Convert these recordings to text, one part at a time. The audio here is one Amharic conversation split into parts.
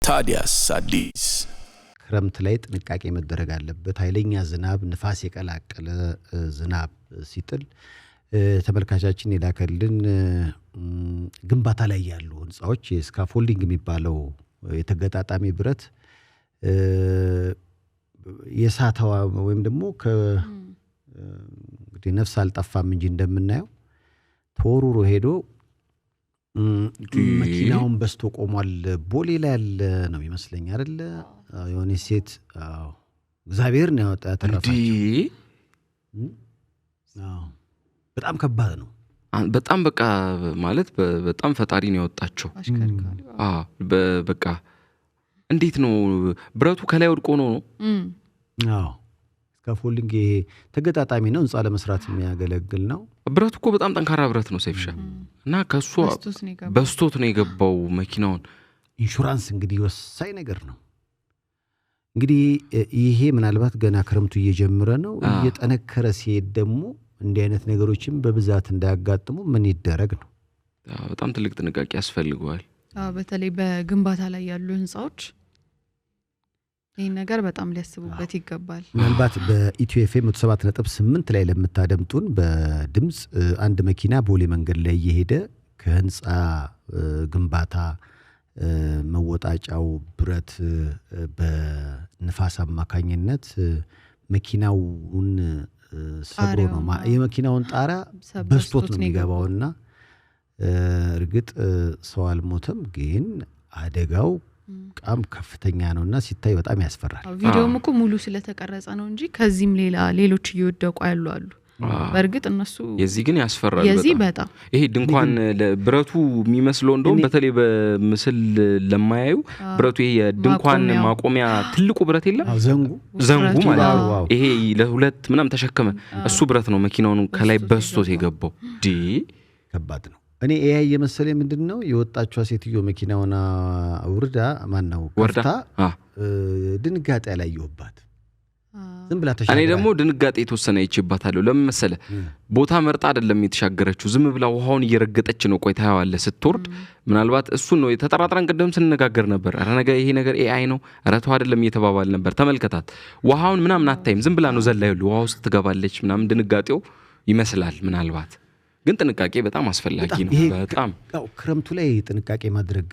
ታዲያስ አዲስ ክረምት ላይ ጥንቃቄ መደረግ አለበት። ኃይለኛ ዝናብ ንፋስ የቀላቀለ ዝናብ ሲጥል ተመልካቻችን የላከልን ግንባታ ላይ ያሉ ህንጻዎች ስካፎልዲንግ የሚባለው የተገጣጣሚ ብረት የሳተዋ ወይም ደግሞ እንግዲህ ነፍስ አልጠፋም እንጂ እንደምናየው ተወሩሮ ሄዶ መኪናውን በስቶ ቆሟል። ቦሌ ላይ ያለ ነው ይመስለኝ አይደለ? የሆነ ሴት እግዚአብሔር ነው ያተረፋቸው። በጣም ከባድ ነው። በጣም በቃ ማለት በጣም ፈጣሪ ነው ያወጣቸው። በቃ እንዴት ነው ብረቱ ከላይ ወድቆ ነው? ስካፎልዲንግ ተገጣጣሚ ነው፣ ህንጻ ለመስራት የሚያገለግል ነው። ብረቱ እኮ በጣም ጠንካራ ብረት ነው ሰይፍሻ፣ እና ከሱ በስቶት ነው የገባው መኪናውን። ኢንሹራንስ እንግዲህ ወሳኝ ነገር ነው። እንግዲህ ይሄ ምናልባት ገና ክረምቱ እየጀመረ ነው። እየጠነከረ ሲሄድ ደግሞ እንዲህ አይነት ነገሮችን በብዛት እንዳያጋጥሙ ምን ይደረግ ነው? በጣም ትልቅ ጥንቃቄ ያስፈልገዋል። በተለይ በግንባታ ላይ ያሉ ህንጻዎች ይሄን ነገር በጣም ሊያስቡበት ይገባል። ምናልባት በኢትዮ ኤፍኤም 107.8 ላይ ለምታደምጡን በድምጽ አንድ መኪና ቦሌ መንገድ ላይ እየሄደ ከህንጻ ግንባታ መወጣጫው ብረት በንፋስ አማካኝነት መኪናውን ሰብሮ ነው የመኪናውን ጣሪያ በስቶት ነው የሚገባውና እርግጥ ሰው አልሞተም፣ ግን አደጋው በጣም ከፍተኛ ነውና ሲታይ በጣም ያስፈራል። ቪዲዮውም እኮ ሙሉ ስለተቀረጸ ነው እንጂ ከዚህም ሌሎች እየወደቁ ያሉ በርግጥ እነሱ የዚህ ግን ያስፈራል። የዚህ በጣም ይሄ ድንኳን ብረቱ የሚመስለው እንደውም በተለይ በምስል ለማያዩ ብረቱ ይሄ የድንኳን ማቆሚያ ትልቁ ብረት የለም ዘንጉ ማለት ነው። ይሄ ለሁለት ምናም ተሸከመ እሱ ብረት ነው መኪናውን ከላይ በስቶት የገባው። ከባድ ነው። እኔ ኤአይ የመሰለ ምንድነው የወጣችው ሴትዮ መኪናውና ወርዳ ማነው ወርታ ድንጋጤ ያላየውባት ዝም ብላ ተሻገረ። እኔ ደግሞ ድንጋጤ የተወሰነ አይቼባታለሁ። ለምን መሰለ ቦታ መርጣ አይደለም የተሻገረችው፣ ዝም ብላ ውሃውን እየረገጠች ነው። ቆይታ ያዋለ ስትወርድ ምናልባት እሱ ነው የተጠራጥራን። ቀደም ስንነጋገር ነበር አረ ነገ ይሄ ነገር ኤአይ ነው አረተው አይደለም እየተባባል ነበር። ተመልከታት ውሃውን ምናምን አታይም፣ ዝም ብላ ነው ዘላይሉ ውሃው ውስጥ ትገባለች ምናምን። ድንጋጤው ይመስላል ምናልባት፣ ግን ጥንቃቄ በጣም አስፈላጊ ነው። በጣም ክረምቱ ላይ ጥንቃቄ ማድረግ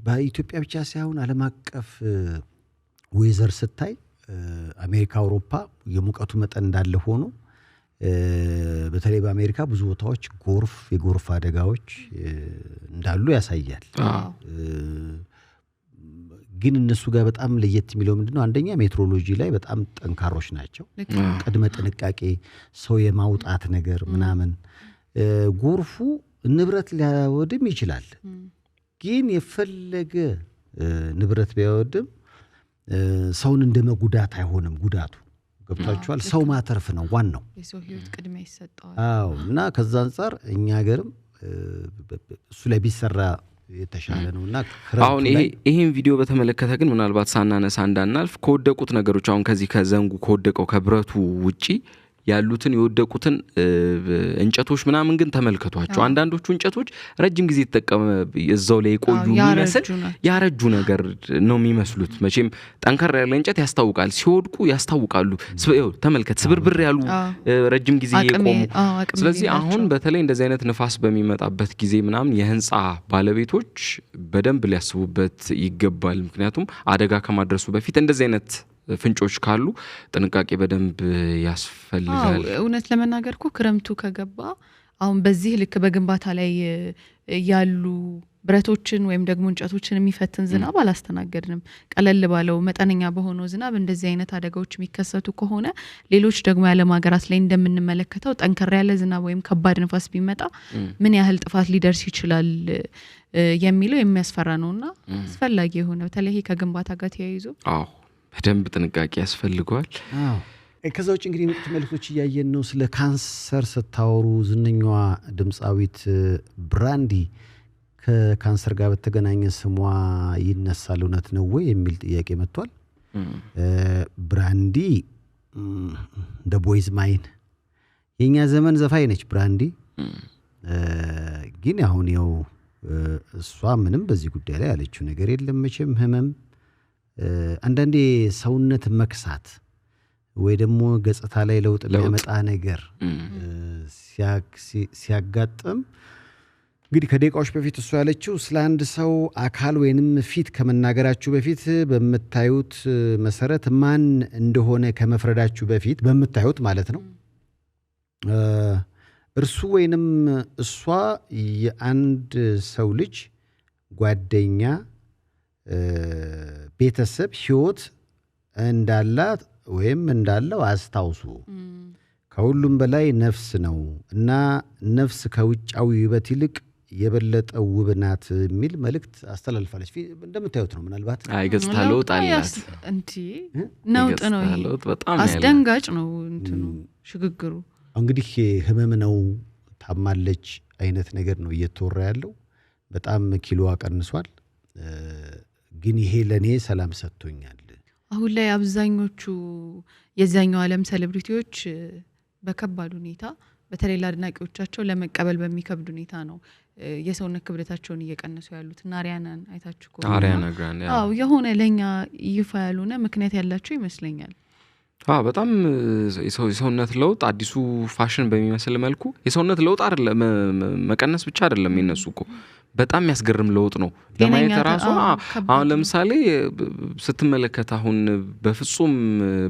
በኢትዮጵያ ብቻ ሳይሆን ዓለም አቀፍ ዌዘር ስታይ አሜሪካ፣ አውሮፓ የሙቀቱ መጠን እንዳለ ሆኖ በተለይ በአሜሪካ ብዙ ቦታዎች የጎርፍ አደጋዎች እንዳሉ ያሳያል። ግን እነሱ ጋር በጣም ለየት የሚለው ምንድነው? አንደኛ ሜትሮሎጂ ላይ በጣም ጠንካሮች ናቸው። ቅድመ ጥንቃቄ ሰው የማውጣት ነገር ምናምን። ጎርፉ ንብረት ሊያወድም ይችላል፣ ግን የፈለገ ንብረት ቢያወድም ሰውን እንደመጉዳት አይሆንም። ጉዳቱ ገብታችኋል? ሰው ማተርፍ ነው ዋናው። የሰው ህይወት ቅድሚያ ይሰጣል። እና ከዛ አንፃር እኛ ሀገርም እሱ ላይ ቢሰራ የተሻለ ነውና አሁን ይሄን ቪዲዮ በተመለከተ ግን ምናልባት ሳናነሳ እንዳናልፍ ከወደቁት ነገሮች አሁን ከዚህ ከዘንጉ ከወደቀው ከብረቱ ውጪ ያሉትን የወደቁትን እንጨቶች ምናምን ግን ተመልከቷቸው። አንዳንዶቹ እንጨቶች ረጅም ጊዜ ተጠቀመ እዛው ላይ ቆዩ የሚመስል ያረጁ ነገር ነው የሚመስሉት። መቼም ጠንከር ያለ እንጨት ያስታውቃል፣ ሲወድቁ ያስታውቃሉ። ተመልከት ስብርብር ያሉ ረጅም ጊዜ የቆሙ። ስለዚህ አሁን በተለይ እንደዚህ አይነት ንፋስ በሚመጣበት ጊዜ ምናምን የህንጻ ባለቤቶች በደንብ ሊያስቡበት ይገባል። ምክንያቱም አደጋ ከማድረሱ በፊት እንደዚህ አይነት ፍንጮች ካሉ ጥንቃቄ በደንብ ያስፈልጋል። እውነት ለመናገር እኮ ክረምቱ ከገባ አሁን በዚህ ልክ በግንባታ ላይ ያሉ ብረቶችን ወይም ደግሞ እንጨቶችን የሚፈትን ዝናብ አላስተናገድንም። ቀለል ባለው መጠነኛ በሆነው ዝናብ እንደዚህ አይነት አደጋዎች የሚከሰቱ ከሆነ ሌሎች ደግሞ የዓለም ሀገራት ላይ እንደምንመለከተው ጠንከር ያለ ዝናብ ወይም ከባድ ንፋስ ቢመጣ ምን ያህል ጥፋት ሊደርስ ይችላል የሚለው የሚያስፈራ ነውና አስፈላጊ የሆነ በተለይ ከግንባታ ጋር ተያይዞ በደንብ ጥንቃቄ ያስፈልገዋል። ከዛ ውጭ እንግዲህ መልእክቶች እያየን ነው። ስለ ካንሰር ስታወሩ ዝነኛዋ ድምጻዊት ብራንዲ ከካንሰር ጋር በተገናኘ ስሟ ይነሳል፣ እውነት ነው ወይ የሚል ጥያቄ መጥቷል። ብራንዲ ደ ቦይዝ ማይን የኛ ዘመን ዘፋኝ ነች ብራንዲ። ግን አሁን ያው እሷ ምንም በዚህ ጉዳይ ላይ ያለችው ነገር የለም። መቼም ህመም አንዳንዴ ሰውነት መክሳት ወይ ደግሞ ገጽታ ላይ ለውጥ የሚያመጣ ነገር ሲያጋጥም እንግዲህ ከደቂቃዎች በፊት እሱ ያለችው ስለ አንድ ሰው አካል ወይንም ፊት ከመናገራችሁ በፊት በምታዩት መሰረት ማን እንደሆነ ከመፍረዳችሁ በፊት በምታዩት ማለት ነው እርሱ ወይንም እሷ የአንድ ሰው ልጅ ጓደኛ ቤተሰብ ህይወት እንዳላት ወይም እንዳለው አስታውሱ። ከሁሉም በላይ ነፍስ ነው እና ነፍስ ከውጫዊ ውበት ይልቅ የበለጠ ውብ ናት የሚል መልእክት አስተላልፋለች። እንደምታዩት ነው። ምናልባት ገጽታ ለውጥ አላት እንዴ ነውጥ ነው። አስደንጋጭ ነው እንትኑ ሽግግሩ። እንግዲህ ህመም ነው ታማለች አይነት ነገር ነው እየተወራ ያለው። በጣም ኪሎዋ ቀንሷል። ግን ይሄ ለኔ ሰላም ሰጥቶኛል። አሁን ላይ አብዛኞቹ የዛኛው ዓለም ሴሌብሪቲዎች በከባድ ሁኔታ በተለይ ለአድናቂዎቻቸው ለመቀበል በሚከብድ ሁኔታ ነው የሰውነት ክብደታቸውን እየቀነሱ ያሉት። አሪያናን አይታችሁ አሪያና ግራንዴ የሆነ ለኛ ይፋ ያልሆነ ምክንያት ያላቸው ይመስለኛል። በጣም የሰውነት ለውጥ አዲሱ ፋሽን በሚመስል መልኩ የሰውነት ለውጥ አይደለም መቀነስ ብቻ አይደለም የነሱ እኮ በጣም የሚያስገርም ለውጥ ነው ለማየት ራሱ። አሁን ለምሳሌ ስትመለከት አሁን በፍጹም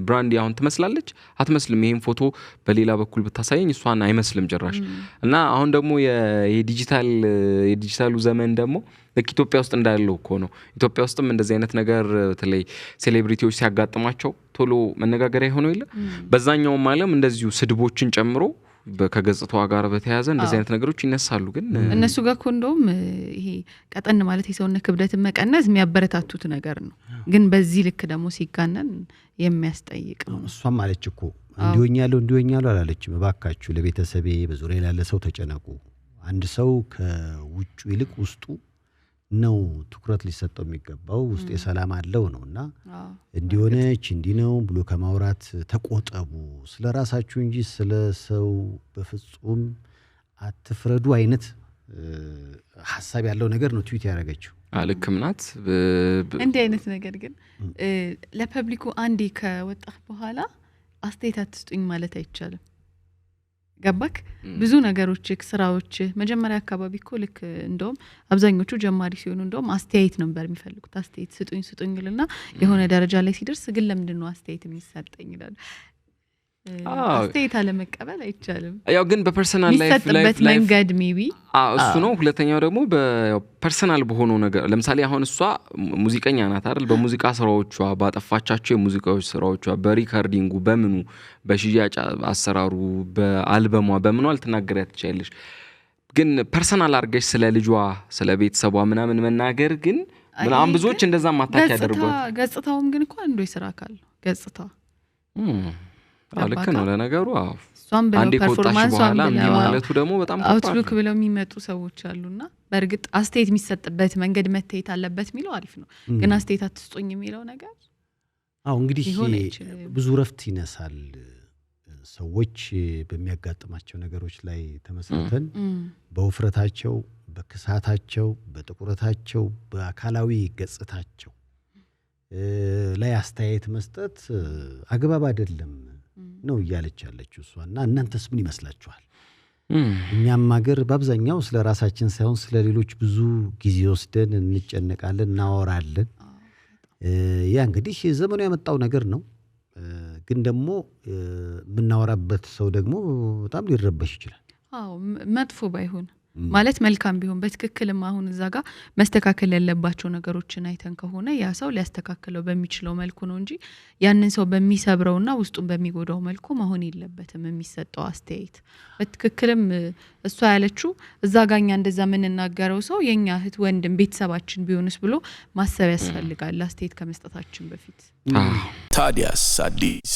ብራንዲ አሁን ትመስላለች አትመስልም። ይሄን ፎቶ በሌላ በኩል ብታሳየኝ እሷን አይመስልም ጭራሽ። እና አሁን ደግሞ የዲጂታሉ ዘመን ደግሞ ኢትዮጵያ ውስጥ እንዳለው እኮ ነው። ኢትዮጵያ ውስጥም እንደዚህ አይነት ነገር በተለይ ሴሌብሪቲዎች ሲያጋጥማቸው ቶሎ መነጋገሪያ ሆነው የለ በዛኛውም ዓለም እንደዚሁ ስድቦችን ጨምሮ ከገጽታዋ ጋር በተያያዘ እንደዚህ አይነት ነገሮች ይነሳሉ። ግን እነሱ ጋር ኮንዶም ይሄ ቀጠን ማለት የሰውነት ክብደትን መቀነስ የሚያበረታቱት ነገር ነው። ግን በዚህ ልክ ደግሞ ሲጋነን የሚያስጠይቅ ነው። እሷም አለች እኮ እንዲሆኛለሁ አላለችም። እባካችሁ ለቤተሰቤ በዙሪያ ያለ ሰው ተጨነቁ። አንድ ሰው ከውጩ ይልቅ ውስጡ ነው ትኩረት ሊሰጠው የሚገባው። ውስጥ የሰላም አለው ነውና እንዲሆነች እንዲህ ነው ብሎ ከማውራት ተቆጠቡ። ስለ ራሳችሁ እንጂ ስለ ሰው በፍጹም አትፍረዱ አይነት ሐሳብ ያለው ነገር ነው ትዊት ያደረገችው። ልክም ናት። እንዲህ አይነት ነገር ግን ለፐብሊኩ አንዴ ከወጣህ በኋላ አስተያየት አትስጡኝ ማለት አይቻልም። ገባክ? ብዙ ነገሮች ስራዎች መጀመሪያ አካባቢ እኮ ልክ እንደውም አብዛኞቹ ጀማሪ ሲሆኑ እንደውም አስተያየት ነበር የሚፈልጉት። አስተያየት ስጡኝ ይልና የሆነ ደረጃ ላይ ሲደርስ ግን ለምንድነው አስተያየት የሚሰጠኝ ይላል። አስተያየት አለመቀበል አይቻልም። ያው ግን በፐርሰናል ላይፍ መንገድ ሜቢ እሱ ነው። ሁለተኛው ደግሞ በፐርሰናል በሆነው ነገር ለምሳሌ አሁን እሷ ሙዚቀኛ ናት አይደል? በሙዚቃ ስራዎቿ ባጠፋቻቸው የሙዚቃዎች ስራዎቿ በሪካርዲንጉ በምኑ በሽያጭ አሰራሩ በአልበሟ በምኑ አልተናገሪያት ትችያለሽ። ግን ፐርሰናል አድርገሽ ስለ ልጇ ስለ ቤተሰቧ ምናምን መናገር ግን ምናምን ብዙዎች እንደዛ ማታክ ያደርጓል። ገጽታውም ግን እኮ አንዱ የስራ አካል ነው ገጽታ። ልክ ነው ለነገሩ። እሷም በፐርፎርማንስ በኋላ ማለቱ ደግሞ በጣም አውትሉክ ብለው የሚመጡ ሰዎች አሉና በእርግጥ አስተያየት የሚሰጥበት መንገድ መታየት አለበት የሚለው አሪፍ ነው። ግን አስተያየት አትስጡኝ የሚለው ነገር እንግዲህ ብዙ ረፍት ይነሳል። ሰዎች በሚያጋጥማቸው ነገሮች ላይ ተመስርተን በውፍረታቸው፣ በክሳታቸው፣ በጥቁረታቸው፣ በአካላዊ ገጽታቸው ላይ አስተያየት መስጠት አግባብ አይደለም ነው እያለች ያለችው እሷና እናንተስ ምን ይመስላችኋል? እኛም ሀገር በአብዛኛው ስለ ራሳችን ሳይሆን ስለ ሌሎች ብዙ ጊዜ ወስደን እንጨነቃለን፣ እናወራለን። ያ እንግዲህ ዘመኑ ያመጣው ነገር ነው። ግን ደግሞ የምናወራበት ሰው ደግሞ በጣም ሊረበሽ ይችላል። መጥፎ ባይሆን ማለት መልካም ቢሆን በትክክልም አሁን እዛ ጋር መስተካከል ያለባቸው ነገሮችን አይተን ከሆነ ያ ሰው ሊያስተካክለው በሚችለው መልኩ ነው እንጂ ያንን ሰው በሚሰብረውና ውስጡን በሚጎዳው መልኩ መሆን የለበትም የሚሰጠው አስተያየት። በትክክልም እሷ ያለችው እዛ ጋኛ እንደዛ የምንናገረው ሰው የኛ እህት ወንድም ቤተሰባችን ቢሆንስ ብሎ ማሰብ ያስፈልጋል አስተያየት ከመስጠታችን በፊት። ታዲያስ አዲስ